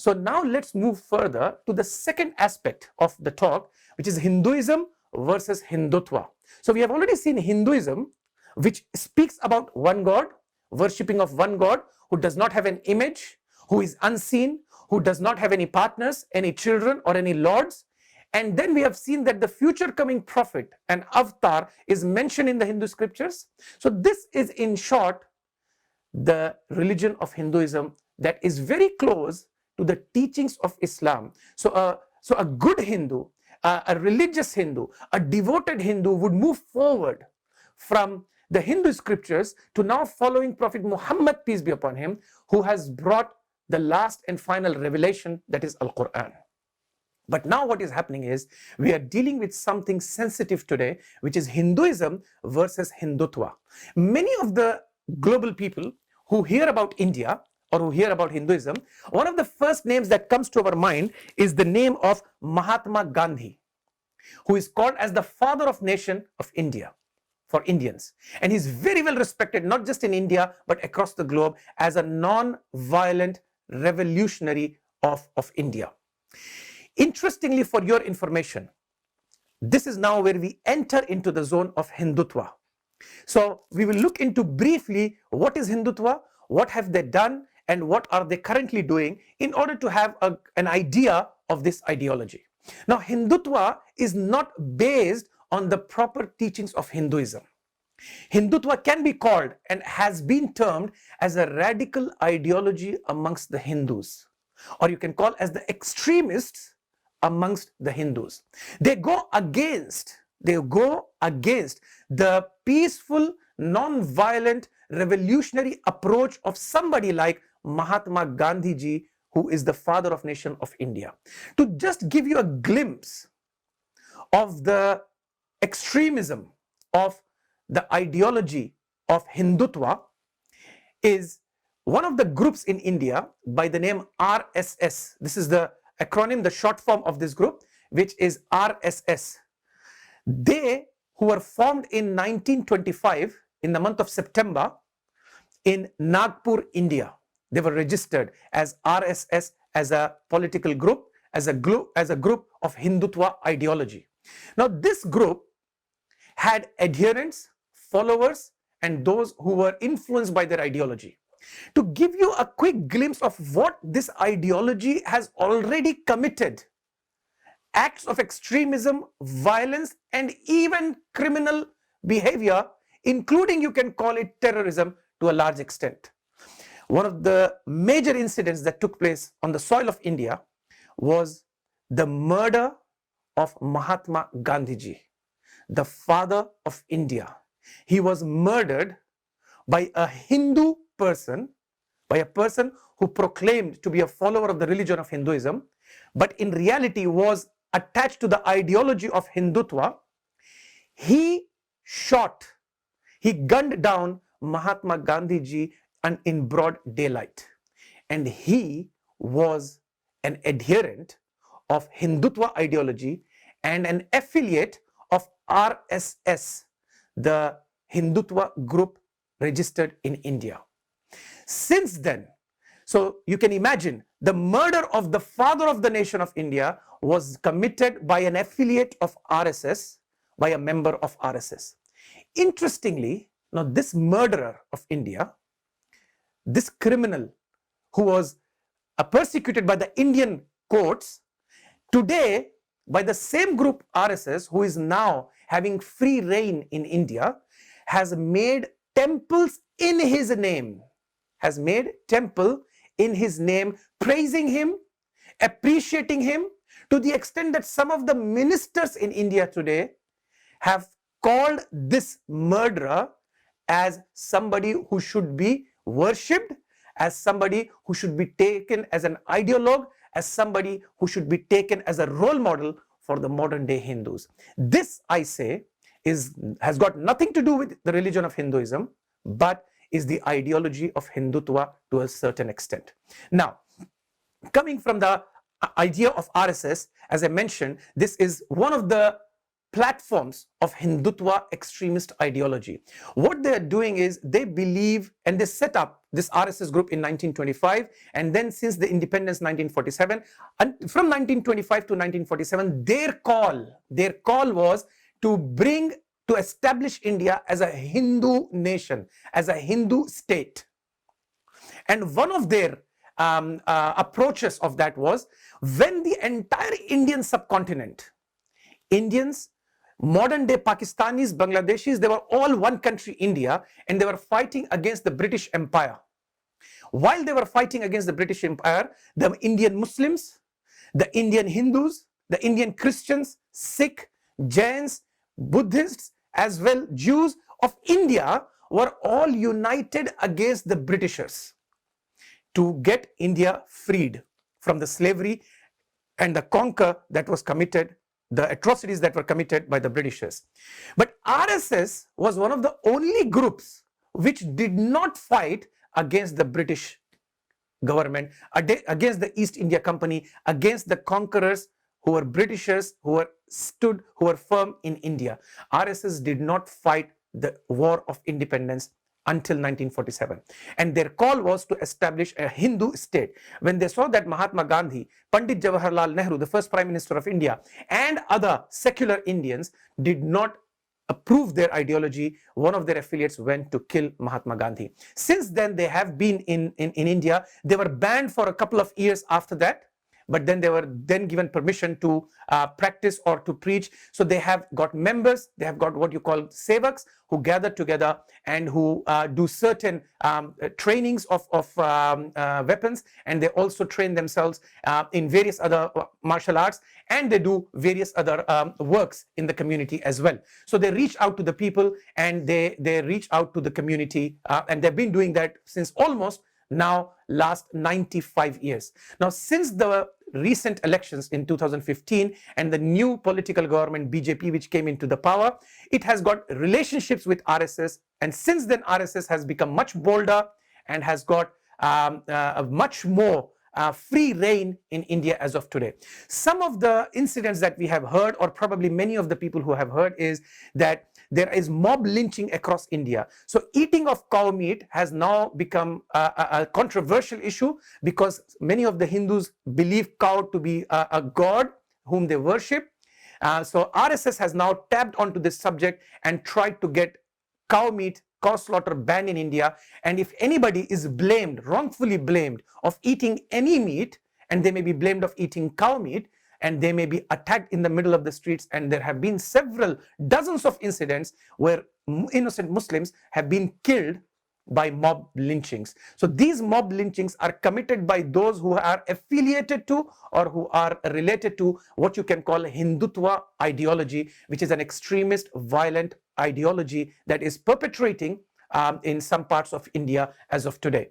So now let's move further to the second aspect of the talk, which is Hinduism versus Hindutva. So we have already seen Hinduism, which speaks about one God, worshipping of one God who does not have an image, who is unseen, who does not have any partners, any children or any lords. And then we have seen that the future coming prophet and Avtar is mentioned in the Hindu scriptures. So this is in short the religion of Hinduism that is very close to the teachings of Islam. So a good Hindu, a religious Hindu, a devoted Hindu would move forward from the Hindu scriptures to now following Prophet Muhammad, peace be upon him, who has brought the last and final revelation, that is Al-Quran. But now what is happening is we are dealing with something sensitive today, which is Hinduism versus Hindutva. Many of the global people who hear about India or who hear about Hinduism, one of the first names that comes to our mind is the name of Mahatma Gandhi, who is called as the father of nation of India for Indians. And he's very well respected, not just in India, but across the globe as a non-violent revolutionary of India. Interestingly, for your information, this is now where we enter into the zone of Hindutva. So we will look into briefly what is Hindutva, what have they done, and what are they currently doing in order to have an idea of this ideology. Now, Hindutva is not based on the proper teachings of Hinduism. Hindutva can be called and has been termed as a radical ideology amongst the Hindus, or you can call as the extremists amongst the Hindus. They go against the peaceful, non-violent, revolutionary approach of somebody like Mahatma Gandhi ji, who is the father of nation of India. To just give you a glimpse of the extremism of the ideology of Hindutva is one of the groups in India by the name RSS. This is the acronym, the short form of this group, which is RSS. They, who were formed in 1925 in the month of September in Nagpur, India. They were registered as RSS as a political group, as a group of Hindutva ideology. Now this group had adherents, followers, and those who were influenced by their ideology. To give you a quick glimpse of what this ideology has already committed, acts of extremism, violence, and even criminal behavior, including, you can call it, terrorism to a large extent. One of the major incidents that took place on the soil of India was the murder of Mahatma Gandhi ji, the father of India. He was murdered by a Hindu person, by a person who proclaimed to be a follower of the religion of Hinduism, but in reality was attached to the ideology of Hindutva. He gunned down Mahatma Gandhi ji and in broad daylight. And he was an adherent of Hindutva ideology and an affiliate of RSS, the Hindutva group registered in India. Since then, so you can imagine, the murder of the father of the nation of India was committed by an affiliate of RSS, by a member of RSS. Interestingly, now this murderer of India, this criminal who was persecuted by the Indian courts, today by the same group RSS, who is now having free reign in India, has made temples in his name, praising him, appreciating him, to the extent that some of the ministers in India today have called this murderer as somebody who should be worshipped, as somebody who should be taken as an ideologue, as somebody who should be taken as a role model for the modern day Hindus. This, I say, has got nothing to do with the religion of Hinduism, but is the ideology of Hindutva to a certain extent. Now, coming from the idea of RSS, as I mentioned, this is one of the platforms of Hindutva extremist ideology. What they are doing is they believe, and they set up this RSS group in 1925, and then since the independence 1947, and from 1925 to 1947, their call was to establish India as a Hindu nation, as a Hindu state. And one of their approaches of that was, when the entire Indian subcontinent, Indians, modern day Pakistanis, Bangladeshis, they were all one country, India, and they were fighting against the British Empire. While they were fighting against the British Empire, the Indian Muslims, the Indian Hindus, the Indian Christians, Sikh, Jains, Buddhists, as well Jews of India were all united against the Britishers to get India freed from the slavery and the conquer that was committed, the atrocities that were committed by the Britishers. But RSS was one of the only groups which did not fight against the British government, against the East India Company, against the conquerors who were Britishers, who were firm in India. RSS did not fight the war of independence until 1947. And their call was to establish a Hindu state. When they saw that Mahatma Gandhi, Pandit Jawaharlal Nehru, the first Prime Minister of India, and other secular Indians did not approve their ideology, one of their affiliates went to kill Mahatma Gandhi. Since then, they have been in India. They were banned for a couple of years after that, but then they were then given permission to practice or to preach. So they have got members, they have got what you call sevaks, who gather together and who do certain trainings of weapons, and they also train themselves in various other martial arts, and they do various other works in the community as well. So they reach out to the people, and they reach out to the community, and they've been doing that since almost now last 95 years. Now, since the recent elections in 2015 and the new political government BJP which came into the power, it has got relationships with RSS, and since then RSS has become much bolder and has got a much more free reign in India as of today. Some of the incidents that we have heard, or probably many of the people who have heard, is that there is mob lynching across India. So eating of cow meat has now become a controversial issue, because many of the Hindus believe cow to be a god whom they worship. So RSS has now tapped onto this subject and tried to get cow meat, cow slaughter banned in India. And if anybody is blamed, wrongfully blamed, of eating any meat, and they may be blamed of eating cow meat, and they may be attacked in the middle of the streets, and there have been several dozens of incidents where innocent Muslims have been killed by mob lynchings. So these mob lynchings are committed by those who are affiliated to or who are related to what you can call Hindutva ideology, which is an extremist, violent ideology that is perpetrating in some parts of India as of today.